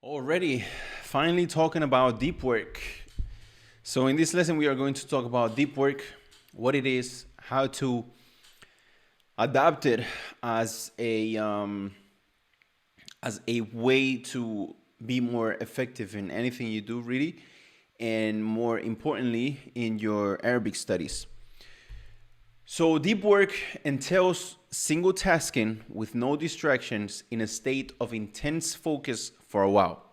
Already, finally talking about deep work. So, in this lesson, we are going to talk about deep work, what it is, how to adapt it as a way to be more effective in anything you do, really, and more importantly, in your Arabic studies. So, deep work entails single tasking with no distractions in a state of intense focus for a while.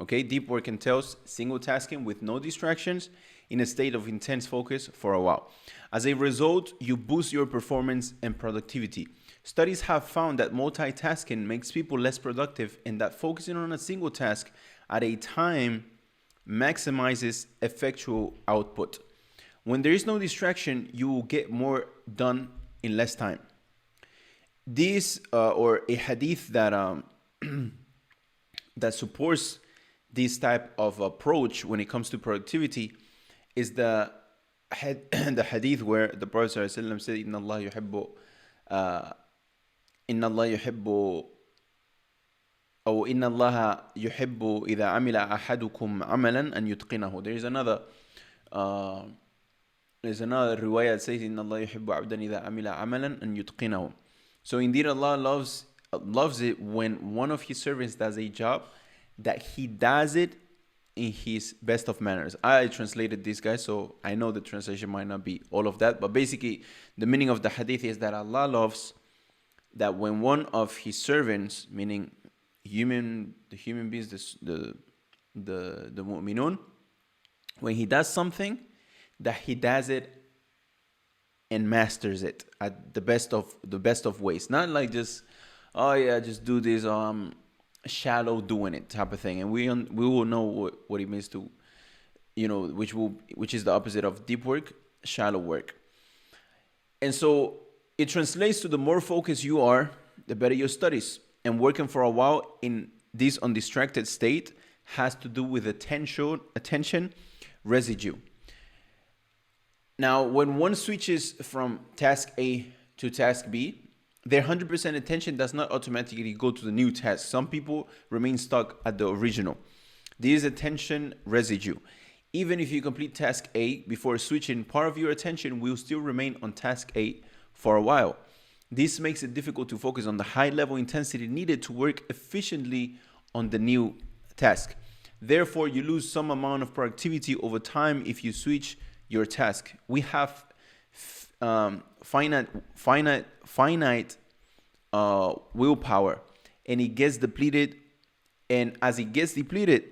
Okay, deep work entails single tasking with no distractions in a state of intense focus for a while. As a result, you boost your performance and productivity. Studies have found that multitasking makes people less productive and that focusing on a single task at a time maximizes effectual output. When there is no distraction, you will get more done in less time. This or a hadith that supports this type of approach when it comes to productivity is the hadith where the Prophet ﷺ said, إن الله يحب أو إن الله يحب إذا عمل أحدكم عملا أن يتقنه. Uh, there's another riwayah that says إن الله يحب عبدا إذا عمل عملا أن يتقنه. So indeed Allah loves it when one of his servants does a job that he does it in his best of manners. I translated this, guys, so I know the translation might not be all of that, but basically the meaning of the hadith is that Allah loves that when one of his servants, meaning the human beings, the mu'minun, when he does something, that he does it and masters it at the best of ways. Not like just, oh yeah, just do this, shallow doing it type of thing. And we will know what it means to, which is the opposite of deep work, shallow work. And so it translates to the more focused you are, the better your studies. And working for a while in this undistracted state has to do with attention residue. Now, when one switches from task A to task B, their 100% attention does not automatically go to the new task. Some people remain stuck at the original. This is attention residue. Even if you complete task A before switching, part of your attention will still remain on task A for a while. This makes it difficult to focus on the high level intensity needed to work efficiently on the new task. Therefore, you lose some amount of productivity over time if you switch your task. We have finite willpower, and it gets depleted. And as it gets depleted,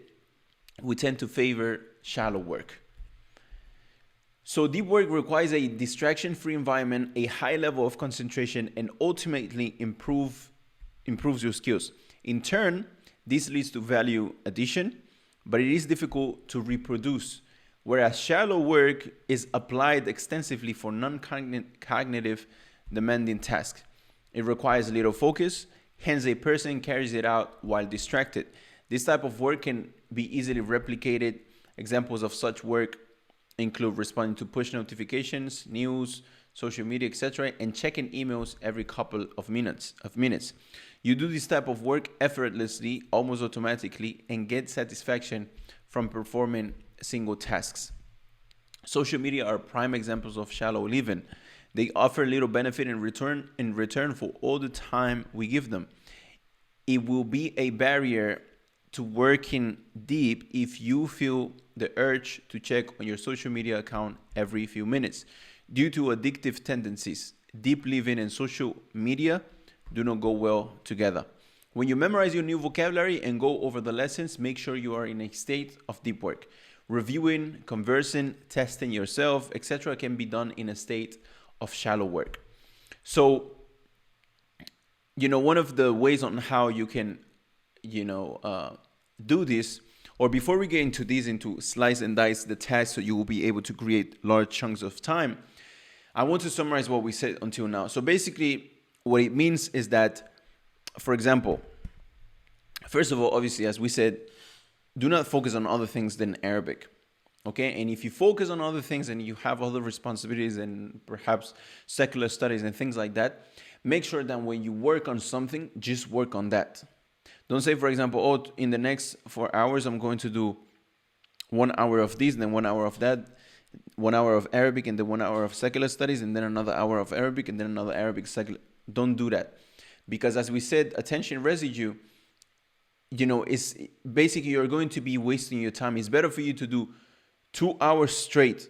we tend to favor shallow work. So deep work requires a distraction-free environment, a high level of concentration, and ultimately improves your skills. In turn, this leads to value addition, but it is difficult to reproduce. Whereas shallow work is applied extensively for non-cognitive demanding tasks. It requires little focus, hence a person carries it out while distracted. This type of work can be easily replicated. Examples of such work include responding to push notifications, news, social media, etc., and checking emails every couple of minutes. You do this type of work effortlessly, almost automatically, and get satisfaction from performing single tasks. Social media are prime examples of shallow living. They offer little benefit in return for all the time we give them. It will be a barrier to working deep if you feel the urge to check on your social media account every few minutes. Due to addictive tendencies, deep living and social media do not go well together. When you memorize your new vocabulary and go over the lessons, make sure you are in a state of deep work. Reviewing, conversing, testing yourself, etc. can be done in a state of shallow work. So, one of the ways on how you can, do this, or before we get into slice and dice the task so you will be able to create large chunks of time, I want to summarize what we said until now. So basically, what it means is that, for example, first of all, obviously, as we said, do not focus on other things than Arabic. Okay, and if you focus on other things and you have other responsibilities and perhaps secular studies and things like that, make sure that when you work on something, just work on that. Don't say, for example, oh, in the next 4 hours, I'm going to do 1 hour of this, then 1 hour of that, 1 hour of Arabic, and then 1 hour of secular studies, and then another hour of Arabic, and then another Arabic secular. Don't do that. Because as we said, attention residue, is basically you're going to be wasting your time. It's better for you to do 2 hours straight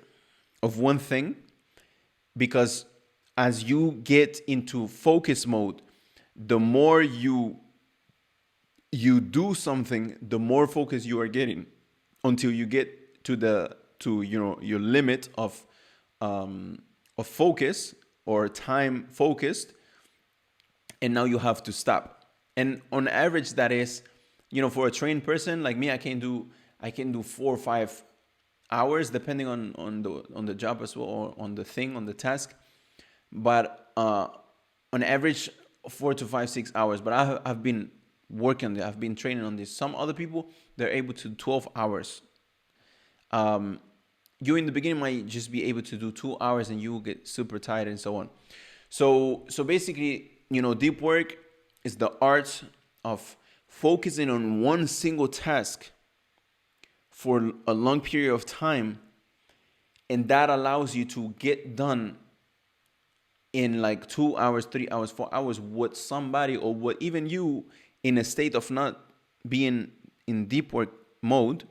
of one thing, because as you get into focus mode, the more you do something, the more focus you are getting, until you get to your limit of focus or time focused, and now you have to stop. And on average, that is, for a trained person like me, I can do 4 or 5 hours, depending on the job as well, or on the task. But on average, 4 to 5, 6 hours. But I've been working on it. I've been training on this. Some other people, they're able to do 12 hours. You in the beginning might just be able to do 2 hours, and you will get super tired and so on. So basically, deep work is the art of focusing on one single task for a long period of time, and that allows you to get done in like 2 hours, 3 hours, 4 hours, what somebody, or what even you, in a state of not being in deep work mode,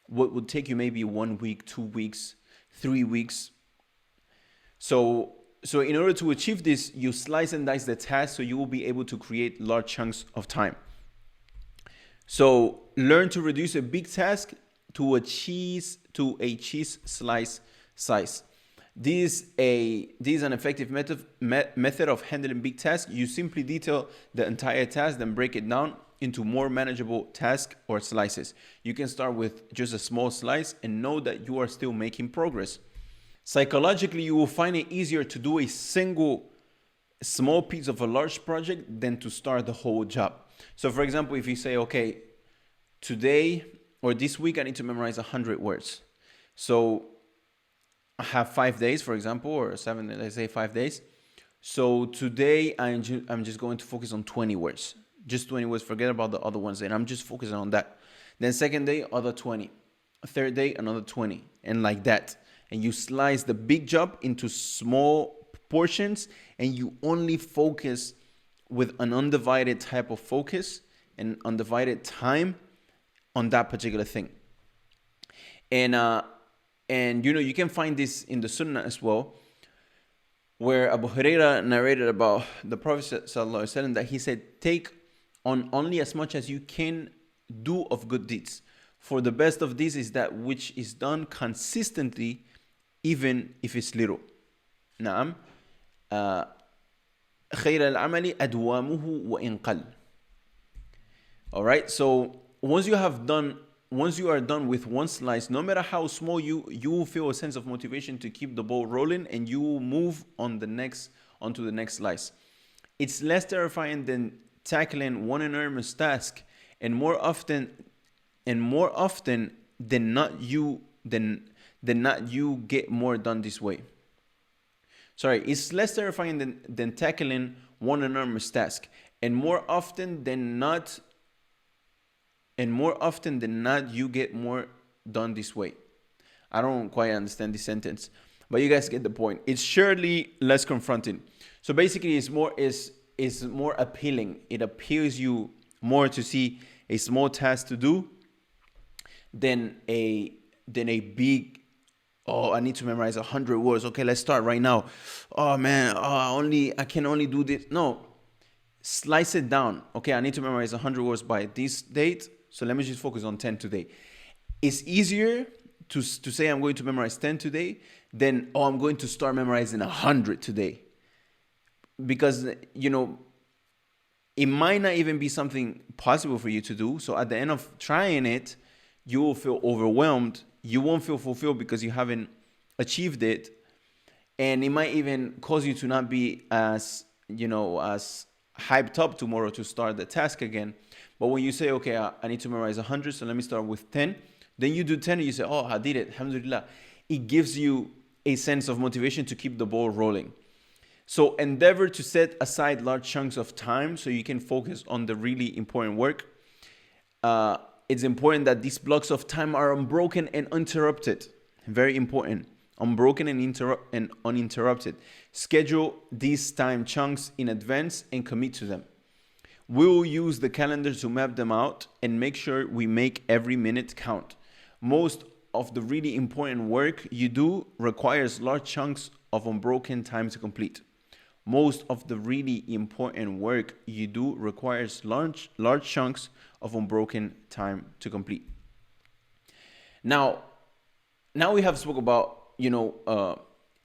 what would take you maybe 1 week, 2 weeks, 3 weeks. So in order to achieve this, you slice and dice the task, so you will be able to create large chunks of time. So learn to reduce a big task to a cheese slice size. This is an effective method of handling big tasks. You simply detail the entire task, then break it down into more manageable tasks or slices. You can start with just a small slice and know that you are still making progress. Psychologically, you will find it easier to do a single small piece of a large project than to start the whole job. So for example, if you say, okay, today or this week, I need to memorize 100 words. So I have 5 days, for example, or 7, let's say 5 days. So today I'm just going to focus on 20 words. Just 20 words, forget about the other ones, and I'm just focusing on that. Then second day, other 20. Third day, another 20, and like that. And you slice the big job into small portions, and you only focus with an undivided type of focus and undivided time on that particular thing. And you can find this in the Sunnah as well, where Abu Huraira narrated about the Prophet ﷺ that he said, take on only as much as you can do of good deeds. For the best of these is that which is done consistently, even if it's little. Naam. خير العمل أدوامه وإن قل. All right. So once you are done with one slice, no matter how small, you will feel a sense of motivation to keep the ball rolling, and you will move onto the next slice. It's less terrifying than tackling one enormous task, and more often than not, you get more done this way. Sorry, it's less terrifying than tackling one enormous task, and more often than not, you get more done this way. I don't quite understand this sentence, but you guys get the point. It's surely less confronting. So basically, it's more appealing. It appeals you more to see a small task to do than a big, oh, I need to memorize 100 words. Okay, let's start right now. Oh man, I can only do this. No, slice it down. Okay, I need to memorize 100 words by this date, so let me just focus on 10 today. It's easier to say I'm going to memorize 10 today than, I'm going to start memorizing 100 today. Because, it might not even be something possible for you to do. So at the end of trying it, you will feel overwhelmed. You won't feel fulfilled because you haven't achieved it. And it might even cause you to not be as hyped up tomorrow to start the task again. But when you say, okay, I need to memorize 100, so let me start with 10. Then you do 10 and you say, oh, I did it, alhamdulillah. It gives you a sense of motivation to keep the ball rolling. So endeavor to set aside large chunks of time so you can focus on the really important work. It's important that these blocks of time are unbroken and uninterrupted. Very important. Unbroken and uninterrupted. Schedule these time chunks in advance and commit to them. We'll use the calendar to map them out and make sure we make every minute count. Most of the really important work you do requires large chunks of unbroken time to complete. Most of the really important work you do requires large chunks of unbroken time to complete. Now we have spoke about,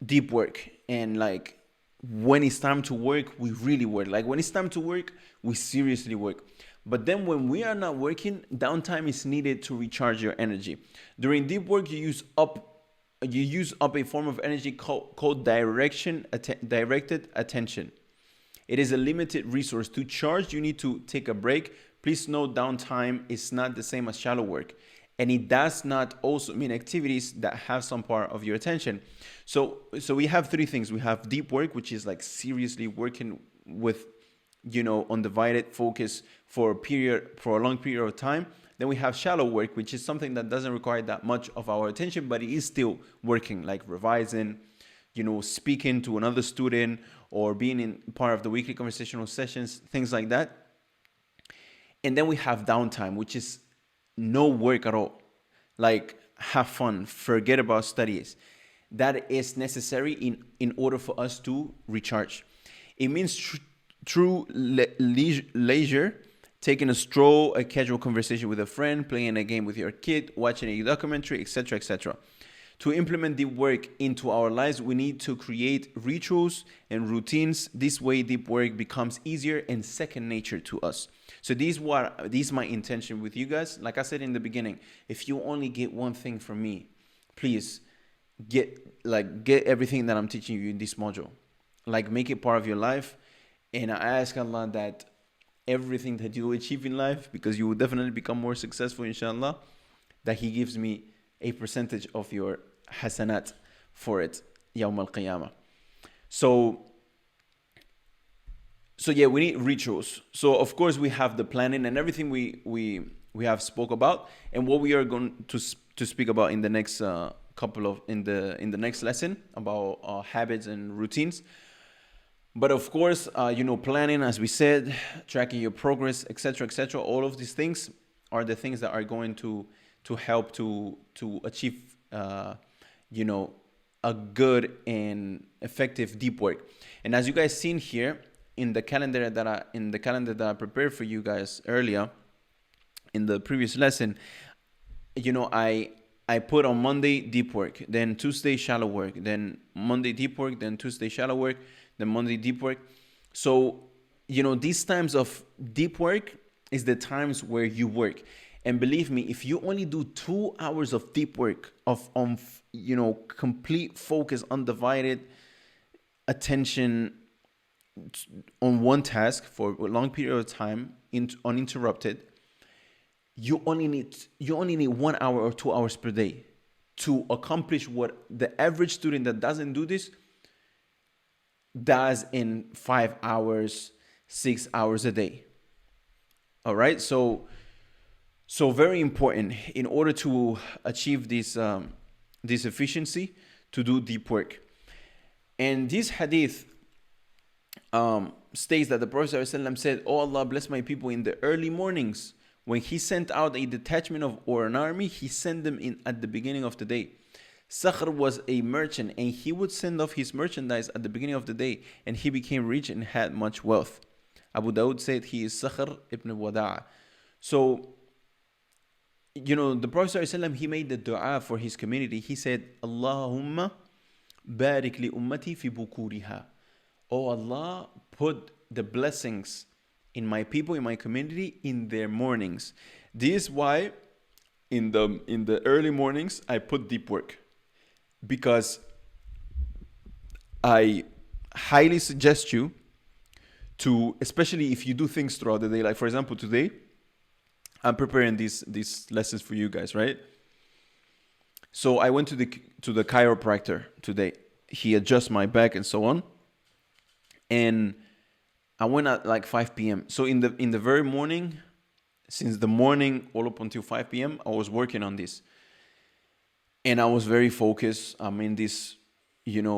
deep work, and like when it's time to work, we really work. Like when it's time to work, we seriously work. But then when we are not working, downtime is needed to recharge your energy. During deep work, you use up a form of energy called directed attention. It is a limited resource. To charge, you need to take a break. Please note, downtime is not the same as shallow work. And it does not also mean activities that have some part of your attention. So we have three things. We have deep work, which is like seriously working with, undivided focus for a long period of time. Then we have shallow work, which is something that doesn't require that much of our attention, but it is still working, like revising, speaking to another student, or being in part of the weekly conversational sessions, things like that. And then we have downtime, which is no work at all. Like have fun, forget about studies. That is necessary in order for us to recharge. It means true leisure, taking a stroll, a casual conversation with a friend, playing a game with your kid, watching a documentary, etc., etc. To implement deep work into our lives, we need to create rituals and routines. This way, deep work becomes easier and second nature to us. So this is my intention with you guys. Like I said in the beginning, if you only get one thing from me, please get everything that I'm teaching you in this module. Like make it part of your life. And I ask Allah that everything that you achieve in life, because you will definitely become more successful, inshallah, that He gives me a percentage of your hasanat for it, Yawm al-Qiyamah. So yeah, we need rituals. So of course we have the planning and everything we have spoke about, and what we are going to speak about in the next in the next lesson about habits and routines. But of course, planning, as we said, tracking your progress, etc., etc. All of these things are the things that are going to help to achieve, a good and effective deep work. And as you guys seen here in the calendar that I prepared for you guys earlier in the previous lesson, I put on Monday deep work, then Tuesday shallow work, then Monday deep work, then Tuesday shallow work, then Monday deep work. So, these times of deep work is the times where you work. And believe me, if you only do 2 hours of deep work, complete focus, undivided attention on one task for a long period of time, uninterrupted, you only need 1 hour or 2 hours per day to accomplish what the average student that doesn't do this does in 5 hours, 6 hours a day. All right, so very important in order to achieve this efficiency, to do deep work. And this hadith states that the Prophet ﷺ said, "Oh Allah, bless my people in the early mornings. When He sent out a detachment or an army, He sent them in at the beginning of the day." Sakhr was a merchant, and he would send off his merchandise at the beginning of the day, and he became rich and had much wealth. Abu Dawud said he is Sakhr ibn Wada'a. So, the Prophet ﷺ, he made the dua for his community. He said, Allahumma barik li ummati fi bukuriha. Oh Allah, put the blessings in my people, in my community, in their mornings. This is why in the early mornings I put deep work, because I highly suggest you to, especially if you do things throughout the day, like for example today I'm preparing these lessons for you guys, right? So I went to the chiropractor today. He adjusts my back and so on. And I went at like 5 p.m. So in the very morning, since the morning all up until 5 p.m., I was working on this. And I was very focused. I'm in this,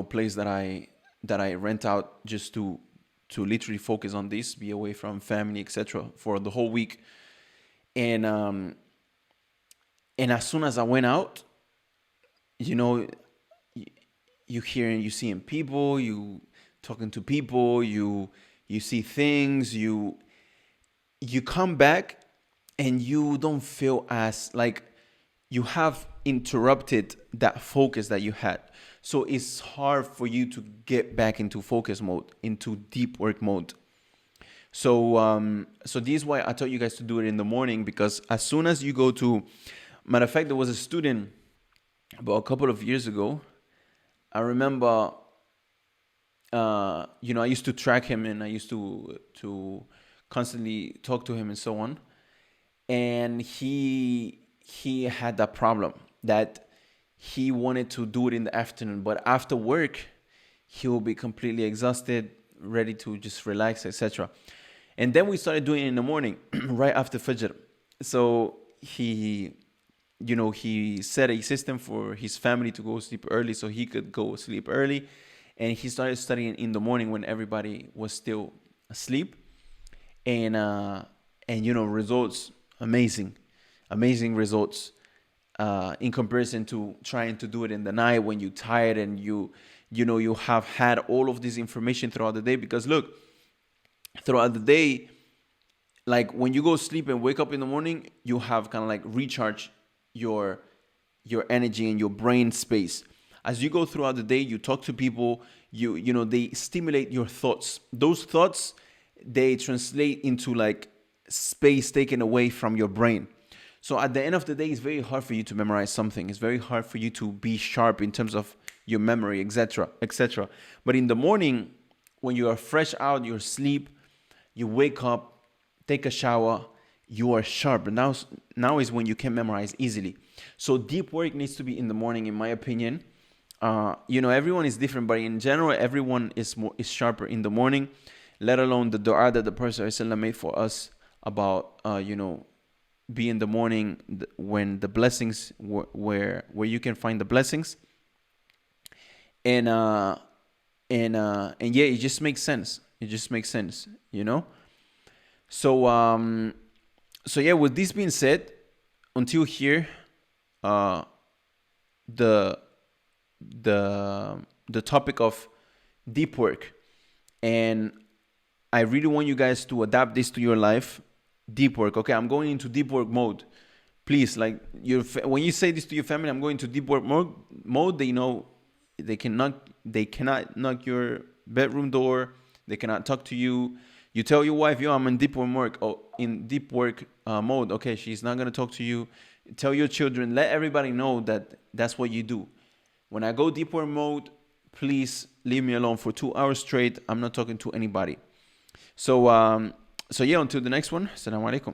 place that I rent out just to literally focus on this, be away from family, etc., for the whole week. And as soon as I went out, you know, you hearing, you seeing people, you talking to people, you see things, you come back and you don't feel as like you have interrupted that focus that you had. So it's hard for you to get back into focus mode, into deep work mode. So this is why I taught you guys to do it in the morning, because as soon as you go to, matter of fact, there was a student about a couple of years ago. I remember, I used to track him and I used to constantly talk to him and so on. And he had that problem that he wanted to do it in the afternoon, but after work, he will be completely exhausted, ready to just relax, etc. And then we started doing it in the morning, right after Fajr. So he set a system for his family to go sleep early so he could go sleep early. And he started studying in the morning when everybody was still asleep. And results, amazing results. In comparison to trying to do it in the night when you're tired and you have had all of this information throughout the day. Because look, throughout the day, like when you go sleep and wake up in the morning, you have kind of like recharge your energy and your brain space. As you go throughout the day, you talk to people, they stimulate your thoughts. Those thoughts, they translate into like space taken away from your brain. So at the end of the day, it's very hard for you to memorize something. It's very hard for you to be sharp in terms of your memory, etc., etc. But in the morning, when you are fresh out your sleep, you wake up, take a shower, you are sharp. Now is when you can memorize easily. So deep work needs to be in the morning, in my opinion. Everyone is different, but in general, everyone is sharper in the morning. Let alone the dua that the Prophet ﷺ made for us about be in the morning when the blessings where you can find the blessings. And yeah, it just makes sense. So yeah, with this being said, until here, the topic of deep work, and I really want you guys to adapt this to your life. Deep work. Okay, I'm going into deep work mode. Please, like when you say this to your family, I'm going to deep work mode. They know they cannot knock your bedroom door. They cannot talk to you. You tell your wife, "Yo, I'm in deep work mode." Okay, she's not gonna talk to you. Tell your children. Let everybody know that that's what you do. When I go deep work mode, please leave me alone for 2 hours straight. I'm not talking to anybody. So yeah, until the next one. Assalamu alaikum.